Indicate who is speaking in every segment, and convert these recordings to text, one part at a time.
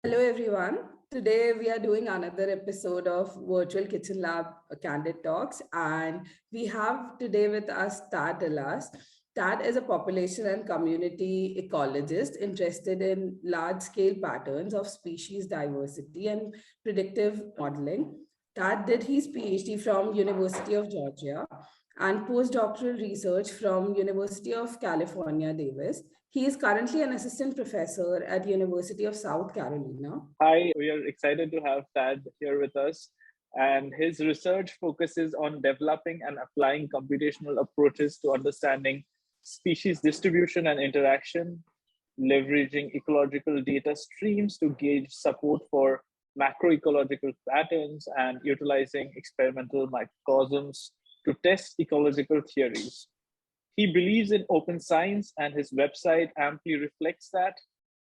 Speaker 1: Hello, everyone. Today we are doing another episode of Virtual Kitchen Lab Candid Talks, and we have today with us Tad Alas. Tad is a population and community ecologist interested in large-scale patterns of species diversity and predictive modeling. Tad did his PhD from University of Georgia and postdoctoral research from University of California, Davis. He is currently an assistant professor at University of South Carolina.
Speaker 2: Hi, we are excited to have Tad here with us. And his research focuses on developing and applying computational approaches to understanding species distribution and interaction, leveraging ecological data streams to gauge support for macroecological patterns, and utilizing experimental microcosms to test ecological theories. He believes in open science, and his website amply reflects that.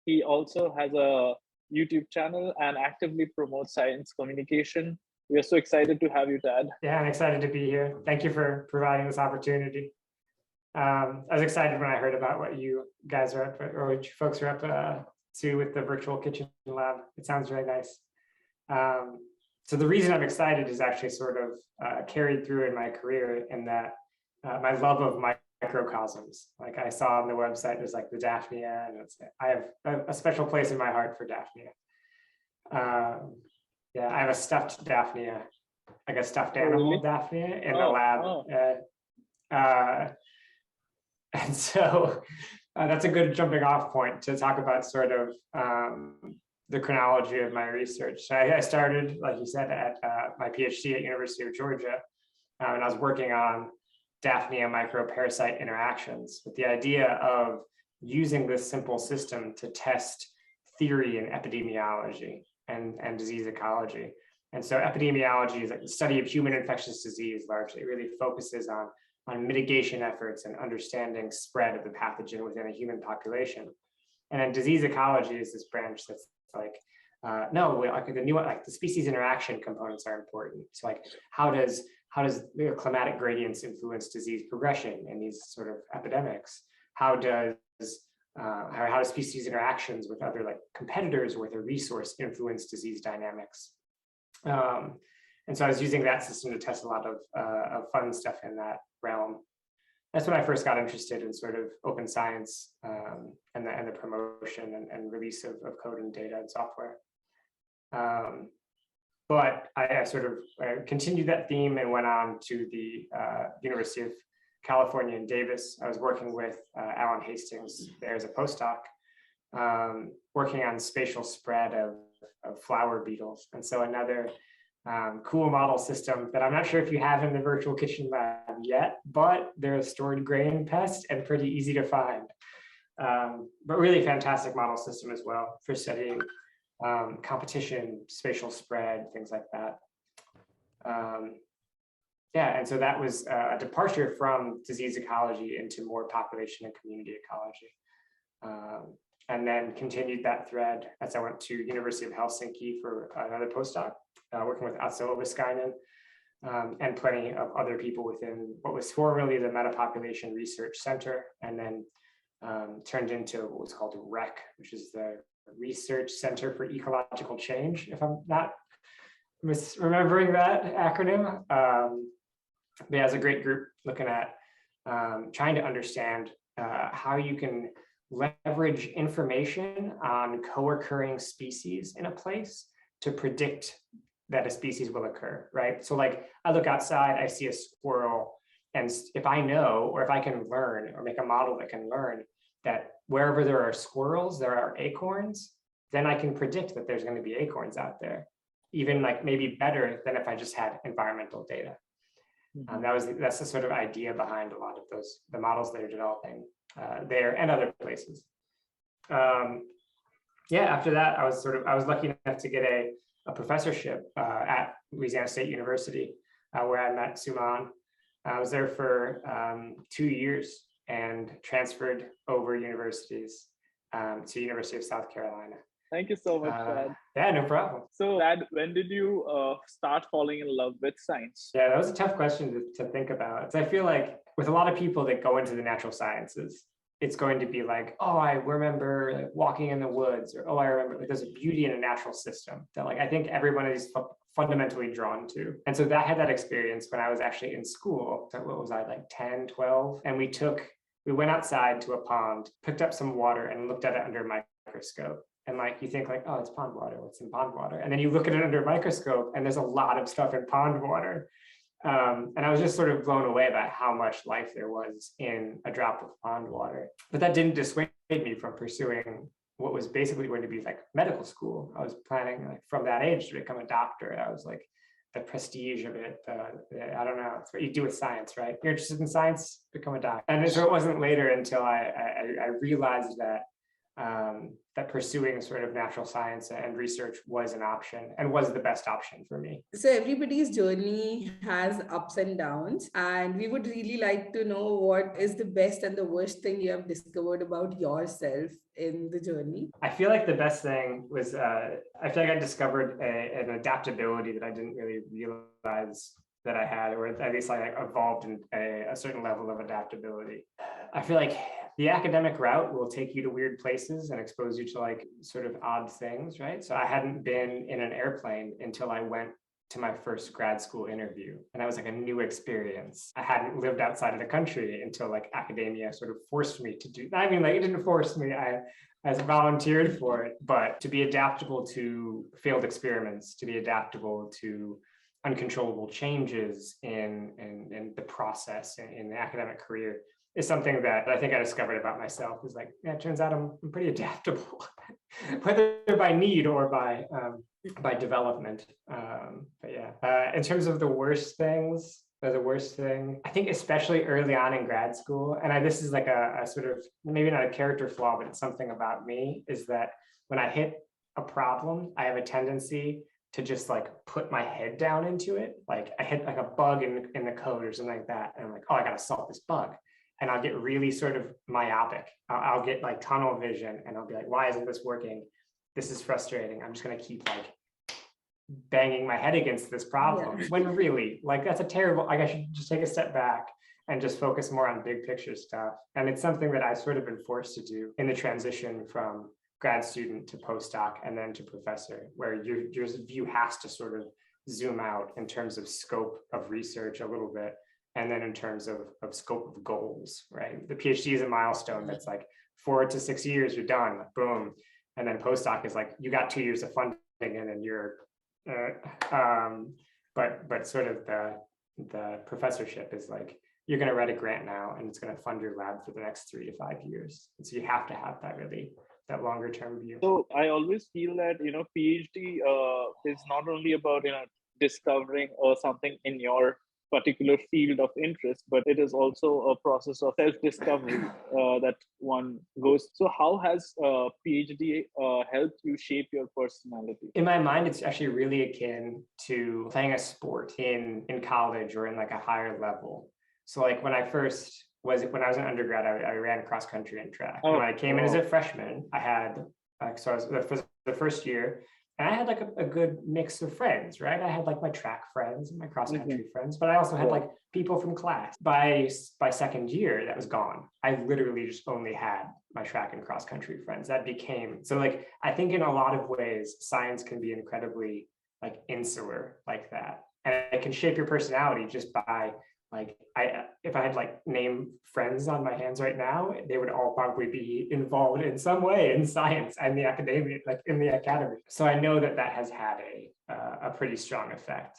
Speaker 2: He also has a YouTube channel and actively promotes science communication. We are so excited to have you, Tad.
Speaker 3: Yeah, I'm excited to be here. Thank you for providing this opportunity. I was excited when I heard about what you guys are up, or what you folks are up to with the virtual kitchen lab. It sounds really nice. So the reason I'm excited is actually sort of carried through in my career, in that my love of microcosms. Like I saw on the website, there's like the Daphnia, and I have a special place in my heart for Daphnia. Yeah, I have a stuffed Daphnia, like a stuffed animal Daphnia in the lab. And so that's a good jumping off point to talk about sort of the chronology of my research. So I started, like you said, at my PhD at University of Georgia, and I was working on Daphnia microparasite interactions with the idea of using this simple system to test theory in epidemiology and disease ecology. And so epidemiology is like the study of human infectious disease. Largely, it really focuses on mitigation efforts and understanding spread of the pathogen within a human population. And then disease ecology is this branch that's like, no, like the new, like the species interaction components are important. So like, how does climatic gradients influence disease progression in these sort of epidemics? How do species interactions with other like competitors or with a resource influence disease dynamics? And so I was using that system to test a lot of fun stuff in that realm. That's when I first got interested in sort of open science and the promotion and release of code and data and software. But I sort of continued that theme and went on to the University of California in Davis. I was working with Alan Hastings there as a postdoc, working on spatial spread of flower beetles. And so another cool model system that I'm not sure if you have in the virtual kitchen lab yet, but they're a stored grain pest and pretty easy to find. But really fantastic model system as well for studying competition, spatial spread, things like that. Yeah, and so that was a departure from disease ecology into more population and community ecology. And then continued that thread as I went to University of Helsinki for another postdoc, working with Aso Oviskainen, and plenty of other people within what was formerly the Metapopulation Research Center, and then turned into what was called REC, which is the Research Center for Ecological Change, if I'm not misremembering that acronym. But yeah, it's a great group looking at trying to understand how you can leverage information on co-occurring species in a place to predict that a species will occur, right? So like I look outside, I see a squirrel, and if I know, or if I can learn or make a model that can learn that wherever there are squirrels, there are acorns, then I can predict that there's going to be acorns out there, even like maybe better than if I just had environmental data. That's the sort of idea behind a lot of the models that are developing there and other places. Yeah, after that, I was lucky enough to get a professorship at Louisiana State University, where I met Suman. I was there for 2 years and transferred over universities to University of South Carolina.
Speaker 2: Thank you so much, Tad.
Speaker 3: Yeah, no problem.
Speaker 2: So, Tad, when did you start falling in love with science?
Speaker 3: Yeah, that was a tough question to think about. So I feel like with a lot of people that go into the natural sciences, it's going to be like, oh, I remember like walking in the woods, or oh, I remember like there's a beauty in a natural system that like I think everyone is fundamentally drawn to. And so that had that experience when I was actually in school. So what was I, like 10, 12? And we went outside to a pond, picked up some water and looked at it under a microscope. And like you think like, oh, it's pond water, what's in pond water? And then you look at it under a microscope and there's a lot of stuff in pond water. And I was just sort of blown away about how much life there was in a drop of pond water. But that didn't dissuade me from pursuing what was basically going to be like medical school. I was planning like from that age to become a doctor. I was like, the prestige of it, I don't know, it's what you do with science, right? You're interested in science, become a doctor. And so it wasn't later until I realized that that pursuing sort of natural science and research was an option and was the best option for me.
Speaker 1: So everybody's journey has ups and downs, and we would really like to know what is the best and the worst thing you have discovered about yourself in the journey.
Speaker 3: I feel like the best thing was, I feel like I discovered an adaptability that I didn't really realize that I had, or at least I evolved in a certain level of adaptability. I feel like the academic route will take you to weird places and expose you to like sort of odd things, right? So I hadn't been in an airplane until I went to my first grad school interview. And that was like a new experience. I hadn't lived outside of the country until like academia sort of forced me to do, I mean, like it didn't force me, I volunteered for it, but to be adaptable to failed experiments, to be adaptable to uncontrollable changes in the process in the academic career is something that I think I discovered about myself. Is like, yeah, it turns out I'm pretty adaptable, whether by need or by development. But yeah, in terms of the worst things, the worst thing, I think especially early on in grad school, and this is like a sort of, maybe not a character flaw, but it's something about me, is that when I hit a problem, I have a tendency to just like put my head down into it. Like I hit like a bug in the code or something like that. And I'm like, oh, I gotta solve this bug. And I'll get really sort of myopic. I'll get like tunnel vision and I'll be like, why isn't this working? This is frustrating. I'm just gonna keep like banging my head against this problem. Yeah. When really, like that's a terrible, like I should just take a step back and just focus more on big picture stuff. And it's something that I've sort of been forced to do in the transition from grad student to postdoc and then to professor, where your view has to sort of zoom out in terms of scope of research a little bit, and then in terms of scope of goals, right? The PhD is a milestone that's like 4 to 6 years, you're done, boom. And then postdoc is like, you got 2 years of funding and then you're, but sort of the professorship is like, you're gonna write a grant now and it's gonna fund your lab for the next 3 to 5 years. And so you have to have that longer term view.
Speaker 2: So I always feel that, PhD is not only about, discovering something in your particular field of interest, but it is also a process of self-discovery that one goes. So how has PhD helped you shape your personality?
Speaker 3: In my mind, it's actually really akin to playing a sport in college or in like a higher level. So like when I was an undergrad, I ran cross country and track. Oh, when I came in as a freshman, I had, so I was the first year, and I had like a good mix of friends, right? I had like my track friends and my cross country friends, but I also had like people from class. By second year, that was gone. I literally just only had my track and cross country friends. That became, so like, I think in a lot of ways, science can be incredibly like insular like that. And it can shape your personality just by, like, if I had like name friends on my hands right now, they would all probably be involved in some way in science and the academia, like in the academy. So I know that has had a pretty strong effect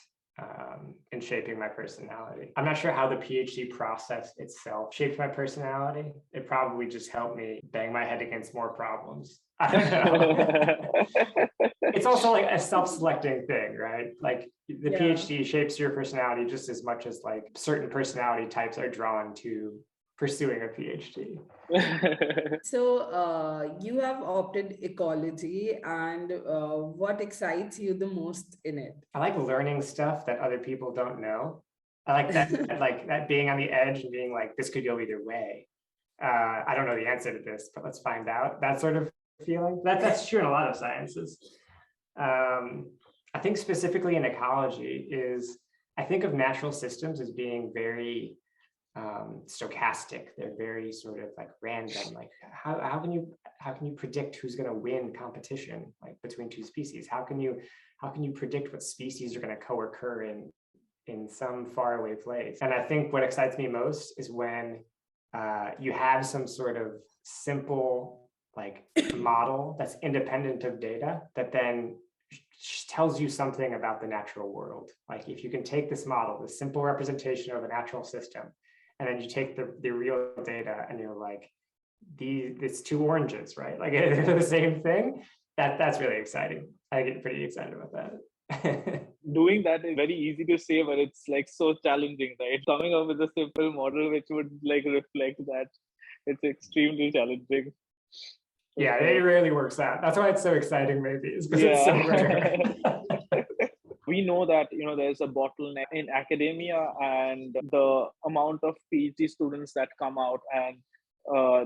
Speaker 3: in shaping my personality. I'm not sure how the PhD process itself shaped my personality. It probably just helped me bang my head against more problems. I don't know. It's also like a self-selecting thing, right? Like the PhD shapes your personality just as much as like certain personality types are drawn to pursuing a PhD.
Speaker 1: So you have opted ecology, and what excites you the most in it?
Speaker 3: I like learning stuff that other people don't know. I like that, like that being on the edge and being like, this could go either way. I don't know the answer to this, but let's find out. That sort of feeling. That's true in a lot of sciences. I think specifically in ecology I think of natural systems as being very stochastic. They're very sort of like random. Like how can you predict who's going to win competition like between two species? How can you predict what species are going to co-occur in some faraway place? And I think what excites me most is when you have some sort of simple like model that's independent of data that then tells you something about the natural world. Like if you can take this model, this simple representation of a natural system, and then you take the real data and you're like, it's two oranges, right? Like they're the same thing. That's really exciting. I get pretty excited about that.
Speaker 2: Doing that is very easy to say, but it's like so challenging, right? Coming up with a simple model which would like reflect that, it's extremely challenging.
Speaker 3: Yeah, it rarely works out. That's why it's so exciting, maybe, is because it's so rare.
Speaker 2: We know that there's a bottleneck in academia, and the amount of PhD students that come out and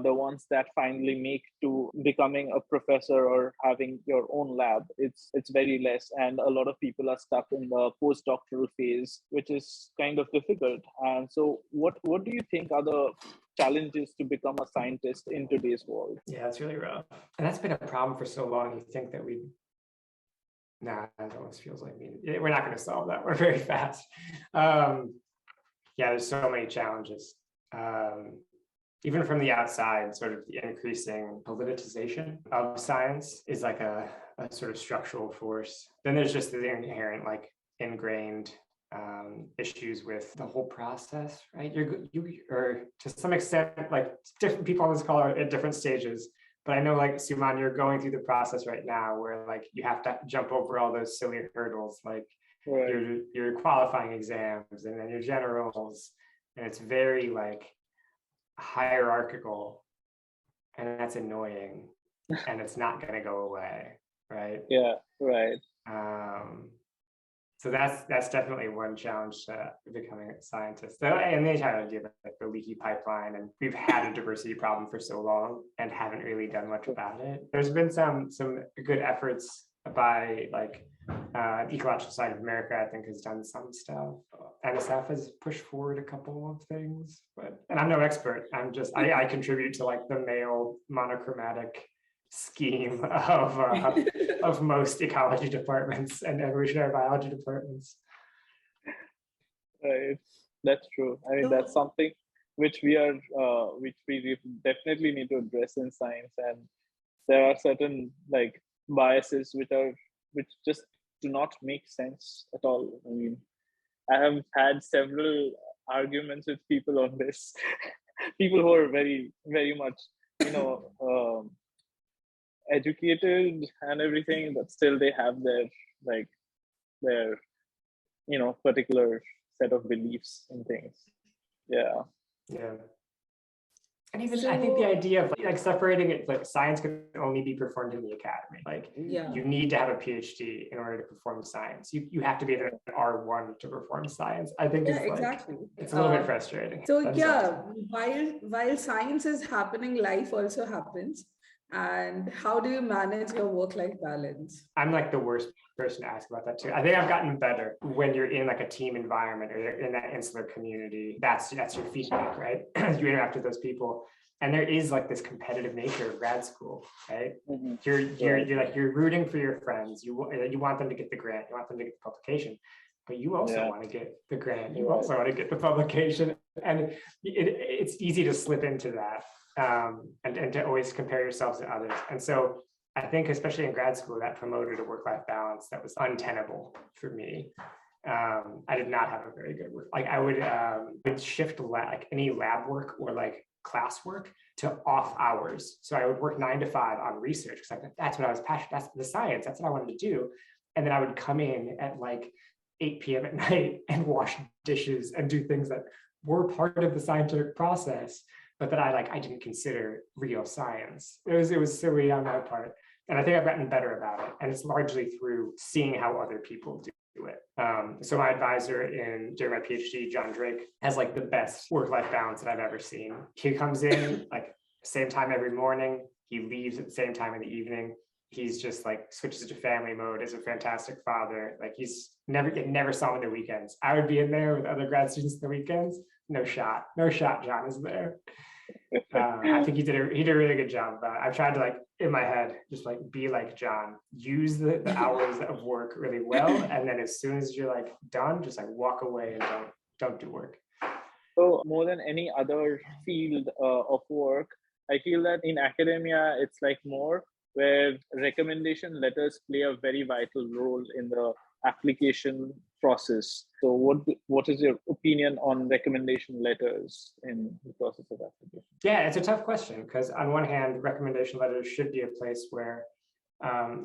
Speaker 2: the ones that finally make to becoming a professor or having your own lab, it's very less, and a lot of people are stuck in the post-doctoral phase, which is kind of difficult. And so what do you think are the challenges to become a scientist in today's world?
Speaker 3: Yeah, it's really rough, and that's been a problem for so long. You think that that almost feels like we're not going to solve that. We're very fast. Yeah, there's so many challenges. Even from the outside, sort of the increasing politicization of science is like a sort of structural force. Then there's just the inherent, like ingrained issues with the whole process, right? You are to some extent, like different people on this call are at different stages. But I know, like, Suman, you're going through the process right now where like you have to jump over all those silly hurdles, like
Speaker 2: right.
Speaker 3: your qualifying exams and then your generals. And it's very like hierarchical, and that's annoying, and it's not going to go away, right?
Speaker 2: Yeah, right.
Speaker 3: So that's definitely one challenge to becoming a scientist. And the entire idea of like the leaky pipeline, and we've had a diversity problem for so long and haven't really done much about it. There's been some good efforts by like the Ecological Society of America, I think, has done some stuff. NSF has pushed forward a couple of things, and I'm no expert. I contribute to like the male monochromatic scheme of most ecology departments and evolutionary biology departments.
Speaker 2: Right, that's true. I mean, that's something which we definitely need to address in science, and there are certain like biases which just do not make sense at all. I mean, I have had several arguments with people on this. People who are very, very much, educated and everything, but still they have their particular set of beliefs and things. Yeah.
Speaker 3: And even I think the idea of like separating it, like science can only be performed in the academy. Like you need to have a PhD in order to perform science. You have to be an R1 to perform science. I think it's a little bit frustrating.
Speaker 1: So while science is happening, life also happens. And how do you manage your work-life balance?
Speaker 3: I'm like the worst person to ask about that too. I think I've gotten better when you're in like a team environment or you're in that insular community. That's your feedback, right? You interact with those people, and there is like this competitive nature of grad school, right?
Speaker 2: Mm-hmm.
Speaker 3: You're rooting for your friends. You want them to get the grant. You want them to get the publication, but you also want to get the grant. You also want to get the publication, and it's easy to slip into that. And to always compare yourselves to others. And so I think, especially in grad school, that promoted a work-life balance that was untenable for me. I did not have a very good work. Like I would shift like any lab work or like classwork to off hours. So I would work 9 to 5 on research because that's what I was passionate. That's the science. That's what I wanted to do. And then I would come in at like 8 p.m. at night and wash dishes and do things that were part of the scientific process, but that I didn't consider real science. It was silly on my part. And I think I've gotten better about it. And it's largely through seeing how other people do it. So my advisor during my PhD, John Drake, has like the best work-life balance that I've ever seen. He comes in like same time every morning. He leaves at the same time in the evening. He's just like switches to family mode, is a fantastic father. Like never saw him on the weekends. I would be in there with other grad students on the weekends, no shot, John is there. I think he did a really good job of that. I've tried to, like, in my head, just like be like John, use the hours of work really well, and then as soon as you're like done, just like walk away and don't do work.
Speaker 2: So more than any other field of work, I feel that in academia, it's like more where recommendation letters play a very vital role in the application process. So what is your opinion on recommendation letters in the process of application?
Speaker 3: Yeah, it's a tough question because on one hand, recommendation letters should be a place where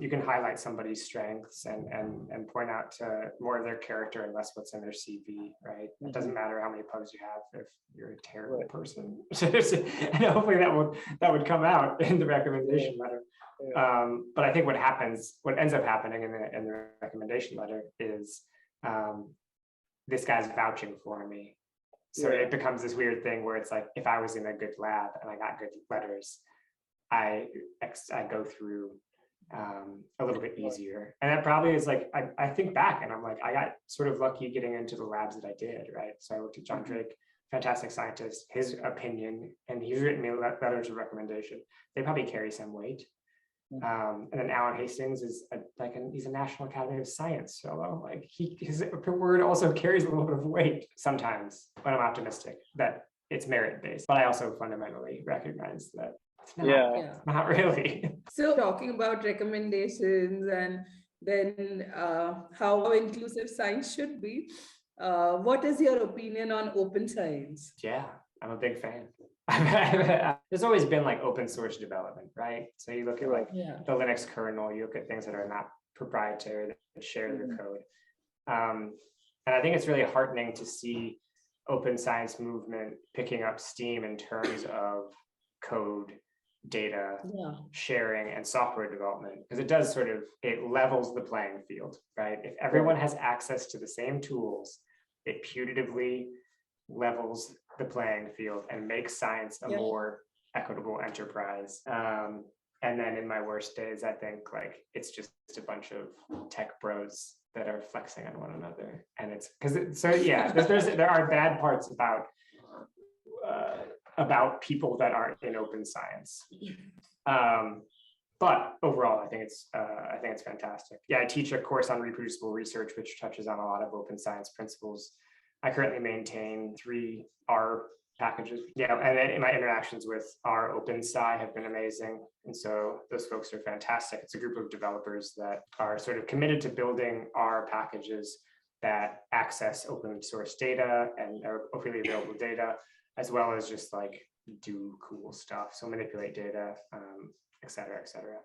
Speaker 3: you can highlight somebody's strengths and point out to more of their character and less what's in their CV, right? It doesn't matter how many pugs you have if you're a terrible person. And hopefully that would come out in the recommendation letter. But I think what ends up happening in the recommendation letter is this guy's vouching for me. So it becomes this weird thing where it's like, if I was in a good lab and I got good letters, I go through a little bit easier. And that probably is like, I think back and I'm like, I got sort of lucky getting into the labs that I did, right? So I worked at John Drake, fantastic scientist, his opinion, and he's written me letters of recommendation. They probably carry some weight. And then Alan Hastings is he's a National Academy of Science fellow. Like his word also carries a little bit of weight sometimes when I'm optimistic that it's merit-based. But I also fundamentally recognize that it's not really.
Speaker 1: So talking about recommendations and then how inclusive science should be, what is your opinion on open science?
Speaker 3: Yeah, I'm a big fan. There's always been like open source development, right? So you look at like the Linux kernel, you look at things that are not proprietary, that share their code. And I think it's really heartening to see open science movement picking up steam in terms of code, data sharing, and software development, because it levels the playing field, right? If everyone has access to the same tools, it putatively levels the playing field and makes science a more equitable enterprise. And then in my worst days, I think like it's just a bunch of tech bros that are flexing on one another. And it's there are bad parts about people that aren't in open science. But overall, I think it's fantastic. Yeah, I teach a course on reproducible research, which touches on a lot of open science principles. I currently maintain 3 R packages. Yeah, and then in my interactions with our OpenSci have been amazing. And so those folks are fantastic. It's a group of developers that are sort of committed to building R packages that access open source data and freely available data, as well as just like do cool stuff. So manipulate data, et cetera, et cetera.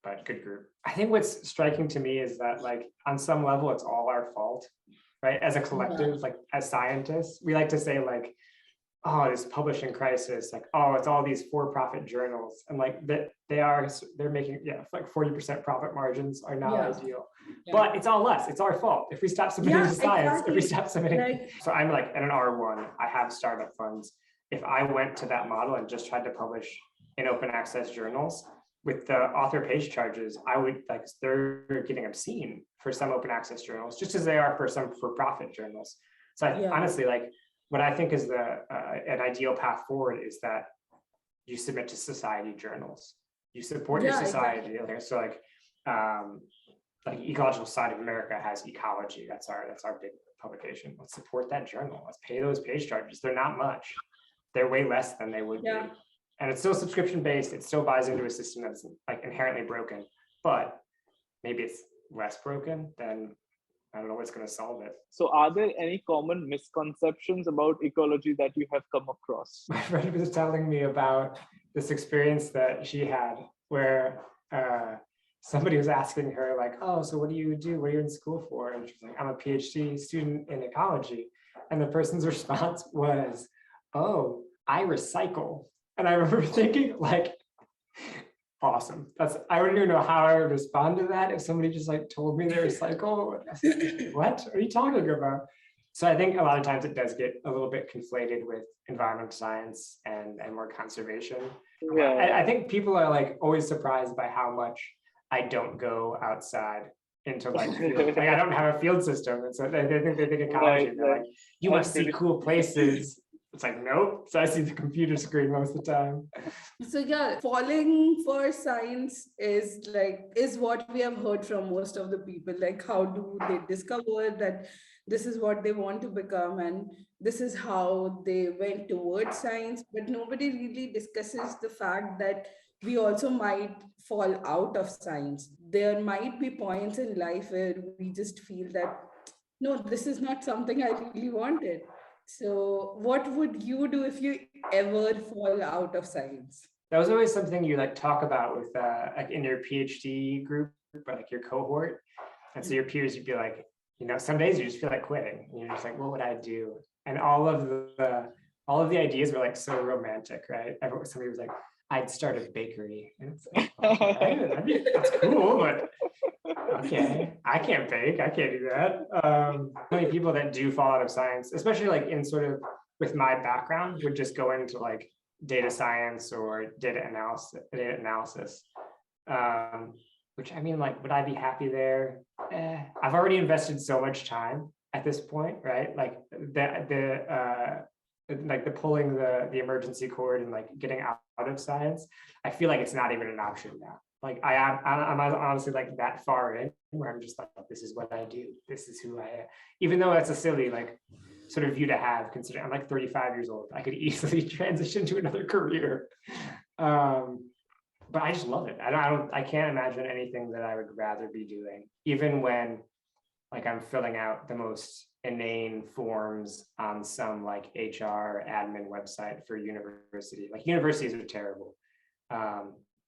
Speaker 3: But good group. I think what's striking to me is that like on some level, it's all our fault, right? As a collective, like as scientists, we like to say like, oh, this publishing crisis, like, oh, it's all these for-profit journals. And like they're making, like 40% profit margins are not ideal. But it's all us, it's our fault. If we stop submitting to science, if we stop submitting. So I'm like at an R1, I have startup funds. If I went to that model and just tried to publish in open access journals with the author page charges, I would like, they're getting obscene for some open access journals, just as they are for some for-profit journals. So honestly, like, what I think is an ideal path forward is that you submit to society journals. You support your society. Exactly. So like Ecological Society of America has Ecology. That's our big publication. Let's support that journal. Let's pay those page charges. They're not much. They're way less than they would be. And it's still subscription based. It still buys into a system that's like inherently broken, but maybe it's less broken than, I don't know what's going to solve it.
Speaker 2: So are there any common misconceptions about ecology that you have come across?
Speaker 3: My friend was telling me about this experience that she had where somebody was asking her like, oh, so what do you do? What are you in school for? And she's like, I'm a PhD student in ecology. And the person's response was, oh, I recycle. And I remember thinking like, awesome. I wouldn't even know how I would respond to that if somebody just like told me they recycle. What are you talking about? So I think a lot of times it does get a little bit conflated with environmental science and more conservation. I think people are like always surprised by how much I don't go outside into like field. Like I don't have a field system. And so they think ecology. They're like, you must see cool places It's like, nope. So I see the computer screen most of the time.
Speaker 1: So yeah, falling for science is what we have heard from most of the people. Like, how do they discover that this is what they want to become, and this is how they went towards science? But nobody really discusses the fact that we also might fall out of science. There might be points in life where we just feel that no, this is not something I really wanted. So, what would you do if you ever fall out of science?
Speaker 3: That was always something you like talk about with like in your PhD group or like your cohort. And so your peers, you'd be like, some days you just feel like quitting. And you're just like, what would I do? And all of the ideas were like so romantic, right? Somebody was like, I'd start a bakery. And it's like, okay, that's cool, but okay, I can't bake. I can't do that. Many people that do fall out of science, especially like in sort of with my background, would just go into like data science or data analysis. Which I mean, like, would I be happy there? I've already invested so much time at this point, right? Like the pulling the emergency cord and like getting out of science. I feel like it's not even an option now. Like I'm honestly like that far in where I'm just like, this is what I do. This is who I am. Even though that's a silly like sort of view to have, considering I'm like 35 years old. I could easily transition to another career. But I just love it. I can't imagine anything that I would rather be doing, even when like I'm filling out the most inane forms on some like HR admin website for university. Like universities are terrible.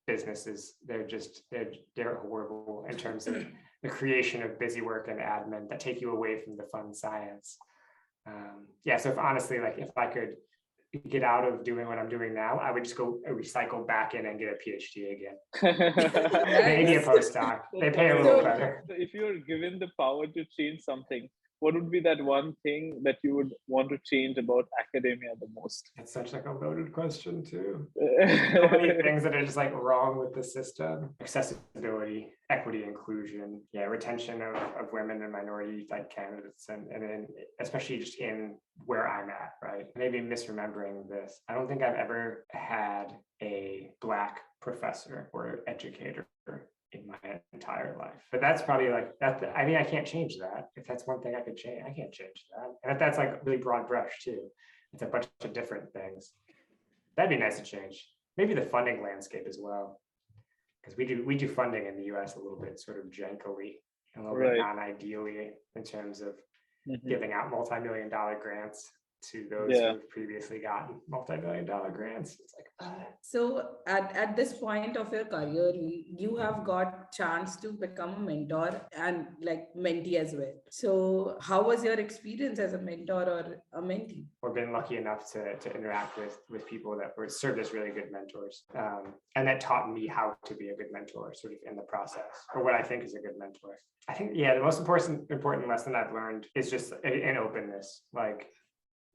Speaker 3: Businesses, they're horrible in terms of the creation of busy work and admin that take you away from the fun science. So if honestly, like if I could get out of doing what I'm doing now, I would just go recycle back in and get a PhD again. Maybe a postdoc. They pay a little better.
Speaker 2: So if you were given the power to change something, what would be that one thing that you would want to change about academia the most?
Speaker 3: It's such like a loaded question too. So many things that are just like wrong with the system. Accessibility, equity, inclusion, retention of women and minority like candidates, and then especially just in where I'm at, right? Maybe misremembering this. I don't think I've ever had a Black professor or educator in my entire life, but that's probably like that. I mean, I can't change that. If that's one thing I could change, I can't change that. And if that's like really broad brush too, it's a bunch of different things. That'd be nice to change. Maybe the funding landscape as well, because we do funding in the U.S. a little bit sort of jankily, a little bit non-ideally in terms of giving out multi-million-dollar grants to those who've previously gotten multi-million-dollar grants. It's like,
Speaker 1: So at this point of your career, you have got chance to become a mentor and like mentee as well. So how was your experience as a mentor or a mentee?
Speaker 3: We've been lucky enough to interact with people that were served as really good mentors, and that taught me how to be a good mentor sort of in the process, or what I think is a good mentor. I think, the most important lesson I've learned is just an openness, like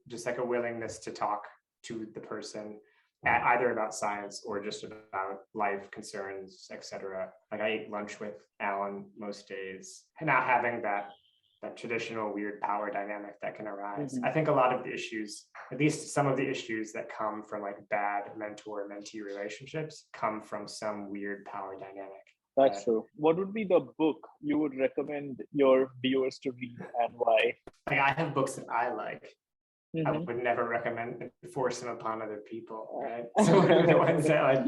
Speaker 3: just like a willingness to talk to the person either about science or just about life concerns, etc. Like I eat lunch with Alan most days, and not having that traditional weird power dynamic that can arise. I think a lot of the issues, at least some of the issues that come from like bad mentor-mentee relationships, come from some weird power dynamic.
Speaker 2: That's true. What would be the book you would recommend your viewers to read, and why?
Speaker 3: Like I have books that I like. I would never recommend force them upon other people, right? So the ones that like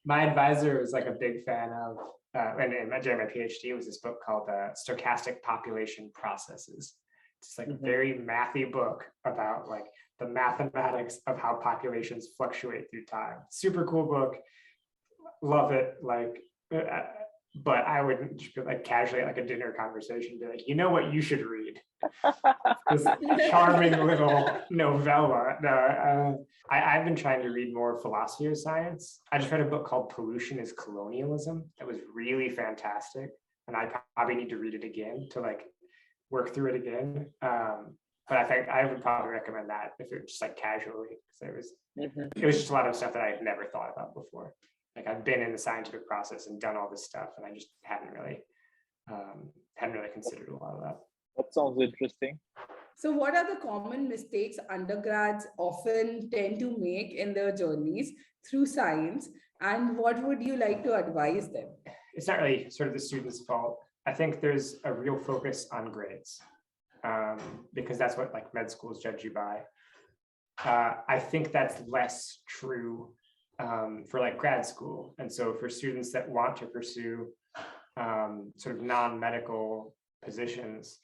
Speaker 3: my advisor was like a big fan of, and during my PhD was this book called Stochastic Population Processes. It's like a very mathy book about like the mathematics of how populations fluctuate through time. Super cool book, love it. Like, but I wouldn't just be like casually at like a dinner conversation, be like, you know what you should read? This charming little novella. No, I've been trying to read more philosophy of science. I just read a book called Pollution is Colonialism. That was really fantastic. And I probably need to read it again to like work through it again. But I think I would probably recommend that if it was just like casually, because it was just a lot of stuff that I had never thought about before. Like I've been in the scientific process and done all this stuff, and I just hadn't really considered a lot of that.
Speaker 2: That sounds interesting.
Speaker 1: So, what are the common mistakes undergrads often tend to make in their journeys through science, and what would you like to advise them?
Speaker 3: It's not really sort of the student's fault. I think there's a real focus on grades because that's what like med schools judge you by. I think that's less true for like grad school. And so for students that want to pursue sort of non-medical positions,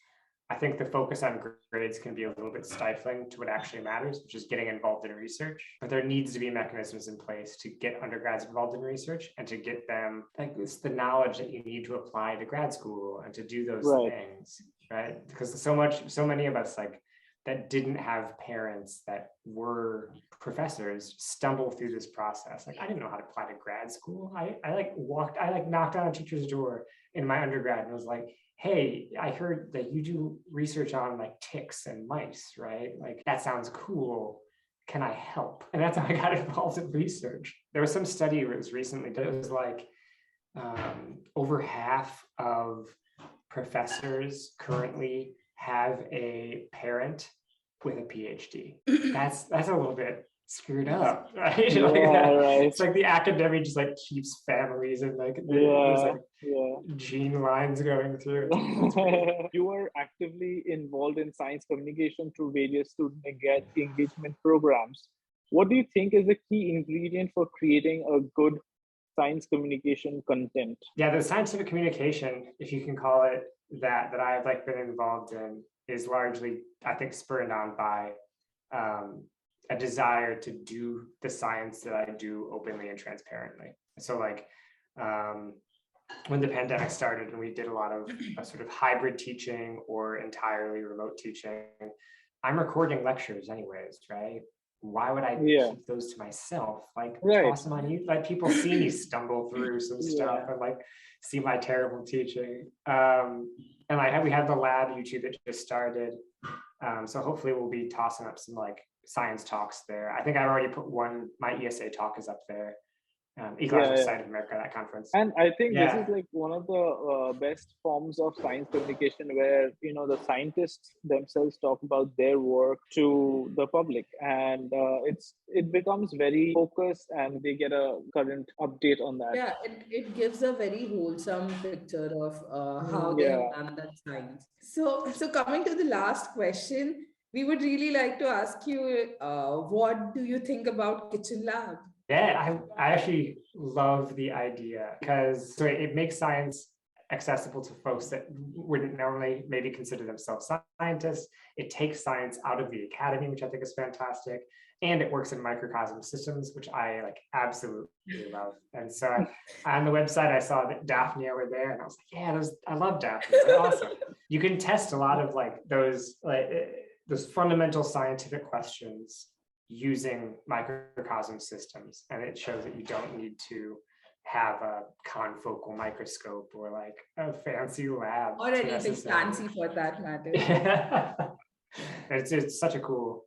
Speaker 3: I think the focus on grades can be a little bit stifling to what actually matters, which is getting involved in research. But there needs to be mechanisms in place to get undergrads involved in research and to get them like it's the knowledge that you need to apply to grad school and to do those things, right? Because so many of us like that didn't have parents that were professors stumble through this process. Like I didn't know how to apply to grad school. I knocked on a teacher's door in my undergrad and was like, hey, I heard that you do research on like ticks and mice, right? Like that sounds cool. Can I help? And that's how I got involved in research. There was some study that was recently that it was like over half of professors currently have a parent with a PhD. That's a little bit screwed up, right?
Speaker 2: Yeah,
Speaker 3: Like that,
Speaker 2: right.
Speaker 3: It's like the academy just like keeps families and like there's like gene lines going through.
Speaker 2: You were actively involved in science communication through various student engagement programs. What do you think is the key ingredient for creating a good science communication content?
Speaker 3: Yeah, the scientific communication, if you can call it that I've like been involved in, is largely, I think, spurred on by a desire to do the science that I do openly and transparently. So like when the pandemic started and we did a lot of sort of hybrid teaching or entirely remote teaching, I'm recording lectures anyways, right? Why would I keep those to myself? Like toss them on you, let people see me stumble through some stuff and like see my terrible teaching. And we have the lab YouTube that just started. So hopefully we'll be tossing up some like science talks there. I think I've already put my ESA talk is up there. Ecological Society of America, that conference.
Speaker 2: And I think this is like one of the best forms of science communication where, the scientists themselves talk about their work to the public, and it becomes very focused and they get a current update on that.
Speaker 1: Yeah, it gives a very wholesome picture of how they have done that science. So coming to the last question, we would really like to ask you, what do you think about Kitchen Lab?
Speaker 3: Yeah, I actually love the idea because it makes science accessible to folks that wouldn't normally maybe consider themselves scientists. It takes science out of the academy, which I think is fantastic. And it works in microcosm systems, which I like absolutely love. And so on the website, I saw that Daphne over there, and I was like, yeah, I love Daphne. They're awesome. You can test a lot of like those fundamental scientific questions using microcosm systems, and it shows that you don't need to have a confocal microscope or like a fancy lab
Speaker 1: or anything fancy for that matter.
Speaker 3: It's such a cool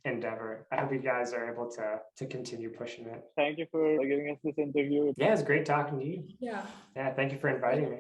Speaker 3: endeavor. I hope you guys are able to continue pushing it.
Speaker 2: Thank you for giving us this interview.
Speaker 3: Yeah, it's great talking to you.
Speaker 1: Yeah,
Speaker 3: thank you for inviting me.